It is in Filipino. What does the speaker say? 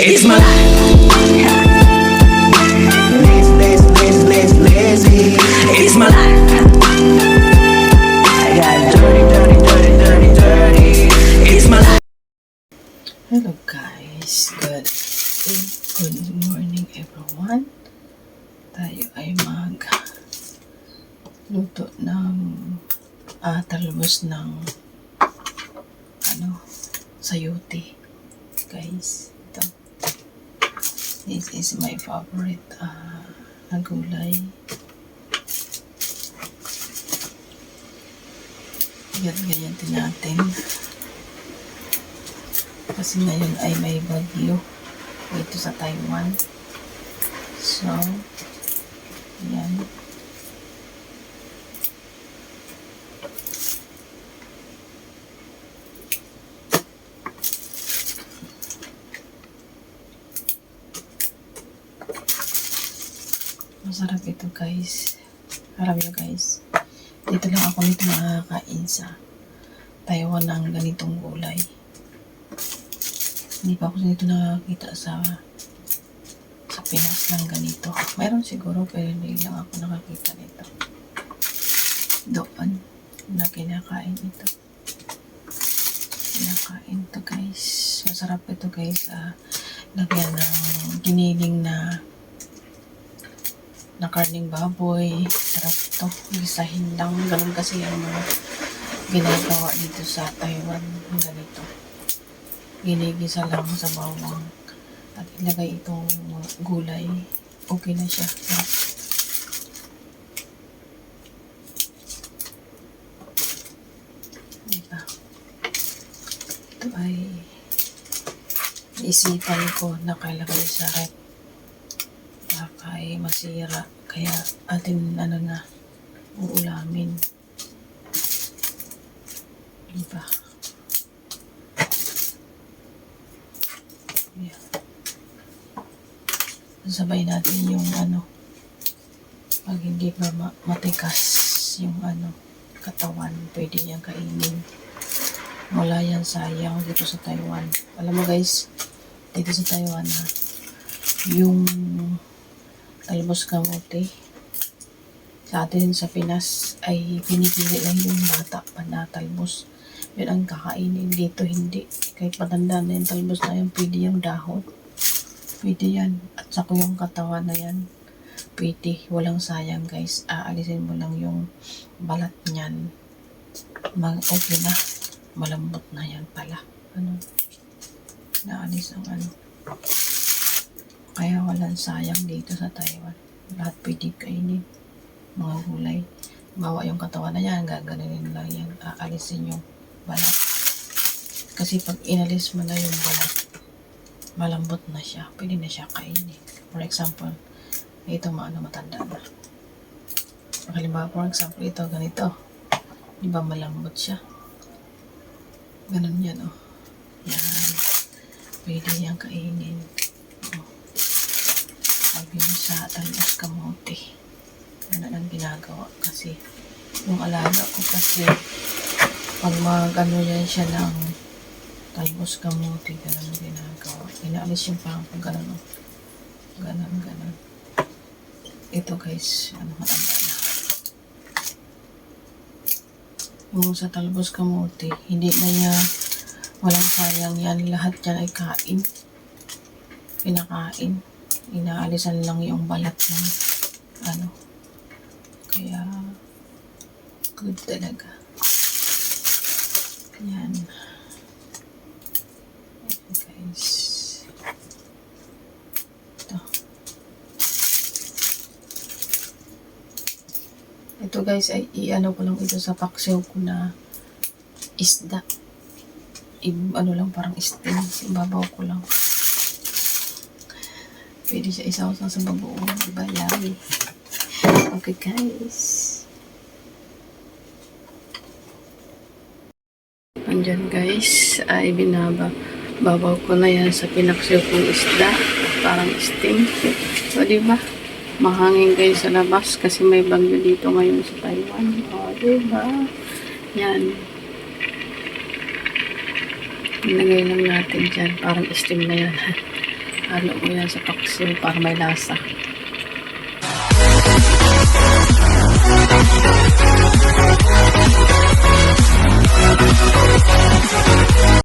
It's my life. Lazy. It's my life. I got dirty. It's my life. Hello guys, good morning everyone. Tayo ay luto ng talbos ng sayote. Guys, ito. This is my favorite na gulay. Ganyan din natin. Kasi ngayon ay may bagyo dito sa Taiwan. So, yan. Masarap ito guys. Alam nyo guys, dito lang ako nito nakakain sa Taiwan ng ganitong gulay. Hindi pa ako dito nakakita sa Pinas ng ganito. Mayroon siguro pero hindi lang ako nakakita nito. Doon na kinakain ito. Kinakain to guys. Masarap ito guys. Lagyan ng giniling na karning baboy. Sarap to. Gisahin lang. Ganun kasi ang mga ginagawa dito sa Taiwan. Ganito. Ginigisa lang sa bawang at ilagay itong gulay. Okay na siya. Diba? Ito ay isipan ko na kalagay sa rep. Baka ay masira. Kaya atin uulamin. Diba? Yeah. Sabay natin yung pag hindi pa matikas yung katawan, pwede niyang kainin. Wala yan sayang dito sa Taiwan. Alam mo guys, dito sa Taiwan yung talbos kamote sa atin sa Pinas ay pinipili lang yung bata pa na talbos. Yun ang kakainin. Dito hindi. Kahit matanda na yung talbos na yun, pwede yung dahon. Pwede yan. At saka yung katawan na yan, pwede. Walang sayang guys. Aalisin mo lang yung balat niyan. Okay na. Malambot na yan pala. Naalis ang Kaya walang sayang dito sa Taiwan. Lahat pwede kainin. Mga gulay. Bawa yung katawan na yan, gaganin lang yan. Aalisin yung balat. Kasi pag inalis mo na yung balat, malambot na siya. Pwede na siya kainin. For example, ito matanda na. Halimbawa, for example, ito ganito. Di ba malambot siya? Ganun yan, Yan. Pwede niyang kainin. Sabi mo sa talbos kamote. Ganun ang ginagawa kasi yung alaga ko kasi pag yan siya ng talbos kamote, ganun ang ginagawa. Inaalis yung pang ganun. Ganun. Ito guys, matanda na. Yung sa talbos kamote, hindi na niya, walang sayang yan. Lahat yan ay kain. Pinakain. Inaalisan lang yung balat ng Kaya, good talaga. Yan. Guys. Ito guys ay ko lang ito sa paksiw ko na isda. Lang parang steam. Ibabaw ko lang. Pwede siya isaw-saw sa bagoong. Diba? Yummy. Okay guys. Andyan guys ay babaw ko na yan sa pinaksiw kong isda. Parang steam. So diba? Mahangin kayo sa labas kasi may bagyo dito ngayon sa Taiwan. Diba? Yan. Ilagay lang natin dyan. Parang steam na yan. Halo mo yan sa paksiw para may lasa.